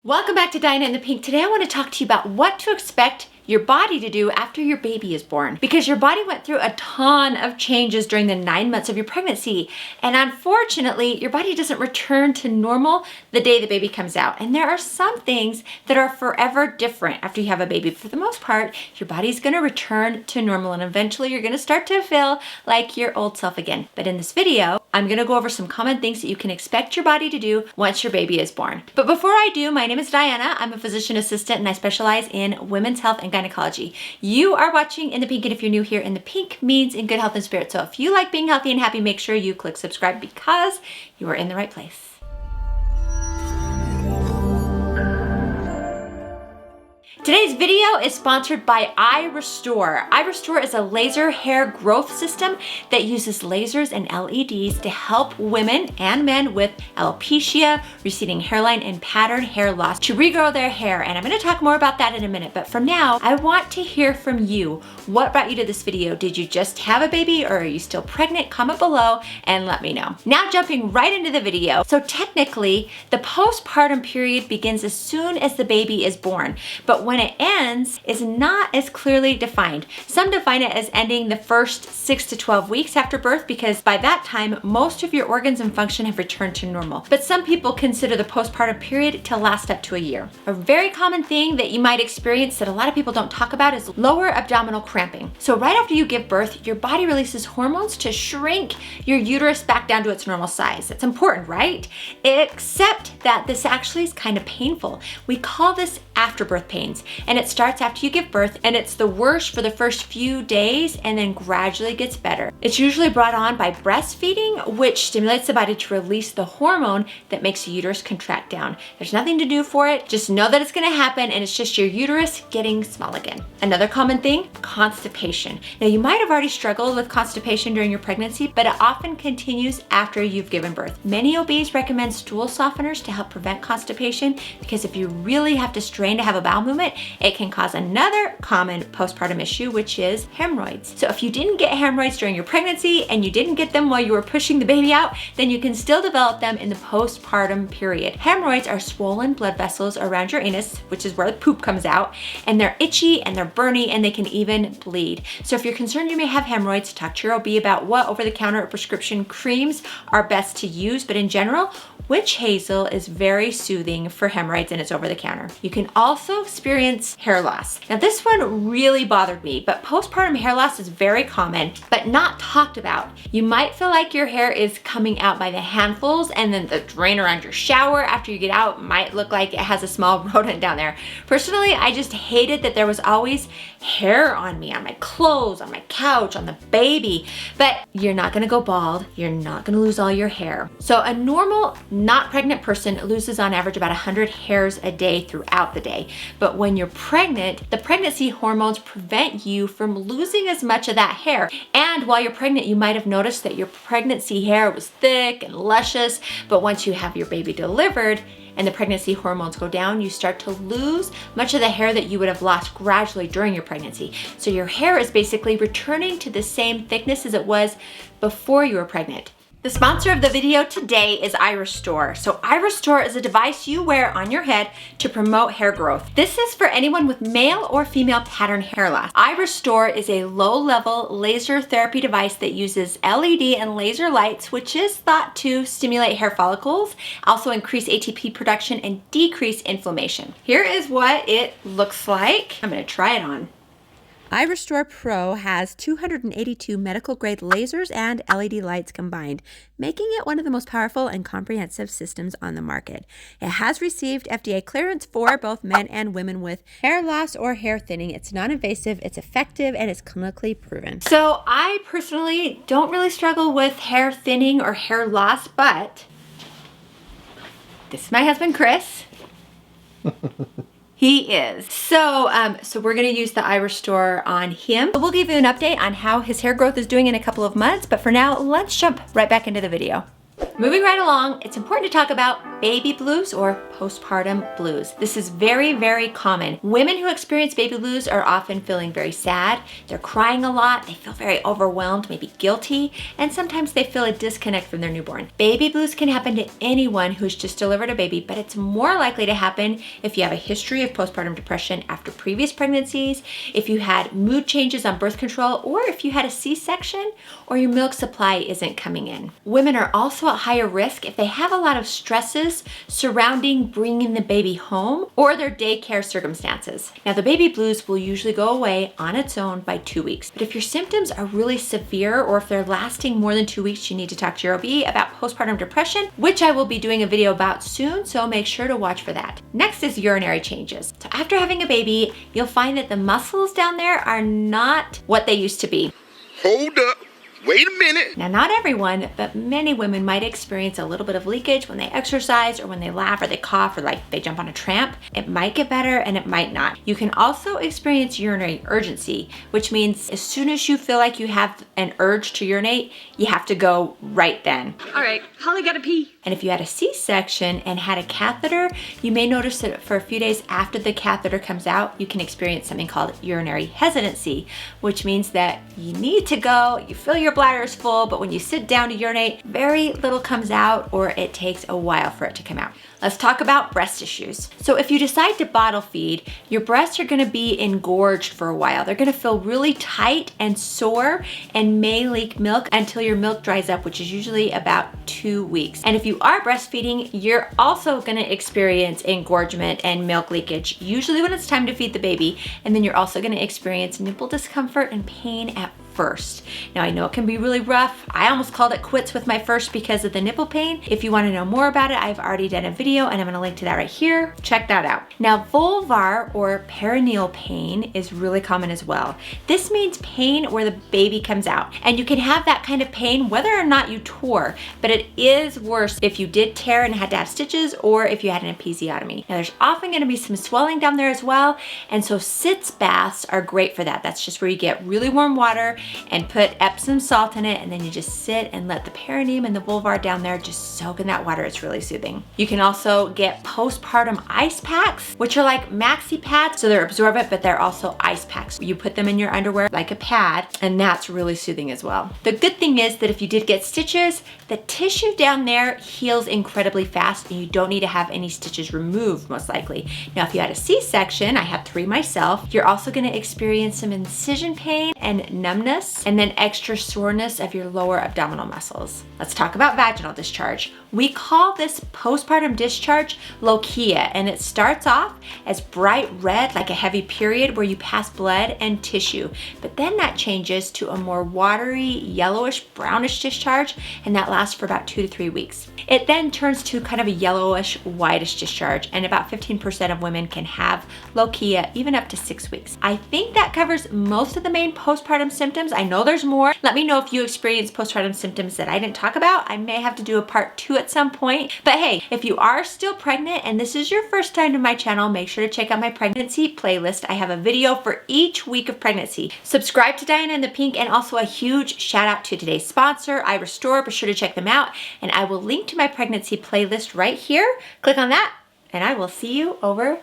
Welcome back to Dinah in the Pink. Today I want to talk to you about what to expect your body to do after your baby is born, because your body went through a ton of changes during the 9 months of your pregnancy, and unfortunately your body doesn't return to normal the day the baby comes out. And there are some things that are forever different after you have a baby. For the most part, your body's going to return to normal, and eventually you're going to start to feel like your old self again. But in this video, I'm going to go over some common things that you can expect your body to do once your baby is born. But before I do, my name is Diana. I'm a physician assistant and I specialize in women's health and gynecology. You are watching In the Pink, and if you're new here, In the Pink means in good health and spirit. So if you like being healthy and happy, make sure you click subscribe because you are in the right place. Today's video is sponsored by iRestore. iRestore is a laser hair growth system that uses lasers and LEDs to help women and men with alopecia, receding hairline, and pattern hair loss to regrow their hair. And I'm going to talk more about that in a minute. But for now, I want to hear from you. What brought you to this video? Did you just have a baby or are you still pregnant? Comment below and let me know. Now jumping right into the video. So technically, the postpartum period begins as soon as the baby is born. But when it ends is not as clearly defined. Some define it as ending the first 6 to 12 weeks after birth, because by that time, most of your organs and function have returned to normal. But some people consider the postpartum period to last up to a year. A very common thing that you might experience that a lot of people don't talk about is lower abdominal cramping. So right after you give birth, your body releases hormones to shrink your uterus back down to its normal size. It's important, right? Except that this actually is kind of painful. We call this afterbirth pains, and it starts after you give birth, and it's the worst for the first few days and then gradually gets better. It's usually brought on by breastfeeding, which stimulates the body to release the hormone that makes the uterus contract down. There's nothing to do for it. Just know that it's going to happen, and it's just your uterus getting small again. Another common thing, constipation. Now, you might have already struggled with constipation during your pregnancy, but it often continues after you've given birth. Many OBs recommend stool softeners to help prevent constipation, because if you really have to strain to have a bowel movement, it can cause another common postpartum issue, which is hemorrhoids. So if you didn't get hemorrhoids during your pregnancy and you didn't get them while you were pushing the baby out, then you can still develop them in the postpartum period. Hemorrhoids are swollen blood vessels around your anus, which is where the poop comes out, and they're itchy and they're burny and they can even bleed. So if you're concerned you may have hemorrhoids, talk to your OB about what over-the-counter or prescription creams are best to use. But in general, witch hazel is very soothing for hemorrhoids and it's over the counter. You can also experience hair loss. Now this one really bothered me, but postpartum hair loss is very common, but not talked about. You might feel like your hair is coming out by the handfuls, and then the drain around your shower after you get out might look like it has a small rodent down there. Personally, I just hated that there was always hair on me, on my clothes, on my couch, on the baby. But you're not gonna go bald. You're not gonna lose all your hair. So a normal, not pregnant person loses on average about 100 hairs a day throughout the day. But when you're pregnant, the pregnancy hormones prevent you from losing as much of that hair. And while you're pregnant, you might have noticed that your pregnancy hair was thick and luscious, but once you have your baby delivered and the pregnancy hormones go down, you start to lose much of the hair that you would have lost gradually during your pregnancy. So your hair is basically returning to the same thickness as it was before you were pregnant. The sponsor of the video today is iRestore. So iRestore is a device you wear on your head to promote hair growth. This is for anyone with male or female pattern hair loss. iRestore is a low-level laser therapy device that uses LED and laser lights, which is thought to stimulate hair follicles, also increase ATP production, and decrease inflammation. Here is what it looks like. I'm gonna try it on. iRestore Pro has 282 medical-grade lasers and LED lights combined, making it one of the most powerful and comprehensive systems on the market. It has received FDA clearance for both men and women with hair loss or hair thinning. It's non-invasive, it's effective, and it's clinically proven. So I personally don't really struggle with hair thinning or hair loss, but this is my husband, Chris. He is. So we're gonna use the iRestore on him. We'll give you an update on how his hair growth is doing in a couple of months, but for now, let's jump right back into the video. Moving right along, it's important to talk about baby blues or postpartum blues. This is very, very common. Women who experience baby blues are often feeling very sad. They're crying a lot. They feel very overwhelmed, maybe guilty, and sometimes they feel a disconnect from their newborn. Baby blues can happen to anyone who's just delivered a baby, but it's more likely to happen if you have a history of postpartum depression after previous pregnancies, if you had mood changes on birth control, or if you had a C-section or your milk supply isn't coming in. Women are also at higher risk if they have a lot of stresses surrounding bringing the baby home or their daycare circumstances. Now, the baby blues will usually go away on its own by 2 weeks. But if your symptoms are really severe or if they're lasting more than 2 weeks, you need to talk to your OB about postpartum depression, which I will be doing a video about soon, so make sure to watch for that. Next is urinary changes. So after having a baby, you'll find that the muscles down there are not what they used to be. Hold up. Wait a minute. Now, not everyone, but many women might experience a little bit of leakage when they exercise or when they laugh or they cough or like they jump on a tramp. It might get better and it might not. You can also experience urinary urgency, which means as soon as you feel like you have an urge to urinate, you have to go right then. All right, Holly gotta pee. And if you had a C-section and had a catheter, you may notice that for a few days after the catheter comes out, you can experience something called urinary hesitancy, which means that you need to go, you feel your bladder is full, but when you sit down to urinate, very little comes out or it takes a while for it to come out. Let's talk about breast issues. So if you decide to bottle feed, your breasts are gonna be engorged for a while. They're gonna feel really tight and sore and may leak milk until your milk dries up, which is usually about 2 weeks. And if you are breastfeeding, you're also gonna experience engorgement and milk leakage, usually when it's time to feed the baby. And then you're also gonna experience nipple discomfort and pain at first. Now, I know it can be really rough. I almost called it quits with my first because of the nipple pain. If you want to know more about it, I've already done a video and I'm going to link to that right here. Check that out. Now, vulvar or perineal pain is really common as well. This means pain where the baby comes out. And you can have that kind of pain whether or not you tore, but it is worse if you did tear and had to have stitches or if you had an episiotomy. Now, there's often going to be some swelling down there as well. And so sitz baths are great for that. That's just where you get really warm water and put Epsom salt in it, and then you just sit and let the perineum and the vulvar down there just soak in that water. It's really soothing. You can also get postpartum ice packs, which are like maxi pads, so they're absorbent, but they're also ice packs. You put them in your underwear like a pad, and that's really soothing as well. The good thing is that if you did get stitches, the tissue down there heals incredibly fast, and you don't need to have any stitches removed, most likely. Now, if you had a C-section, I had 3 myself, you're also gonna experience some incision pain and numbness, and then extra soreness of your lower abdominal muscles. Let's talk about vaginal discharge. We call this postpartum discharge lochia, and it starts off as bright red, like a heavy period where you pass blood and tissue. But then that changes to a more watery, yellowish, brownish discharge, and that lasts for about 2 to 3 weeks. It then turns to kind of a yellowish, whitish discharge, and about 15% of women can have lochia even up to 6 weeks. I think that covers most of the main postpartum symptoms. I know there's more. Let me know if you experience postpartum symptoms that I didn't talk about. I may have to do a part 2 at some point. But hey, if you are still pregnant and this is your first time to my channel, make sure to check out my pregnancy playlist. I have a video for each week of pregnancy. Subscribe to Diana in the Pink, and also a huge shout out to today's sponsor, iRestore. Be sure to check them out, and I will link to my pregnancy playlist right here. Click on that, and I will see you over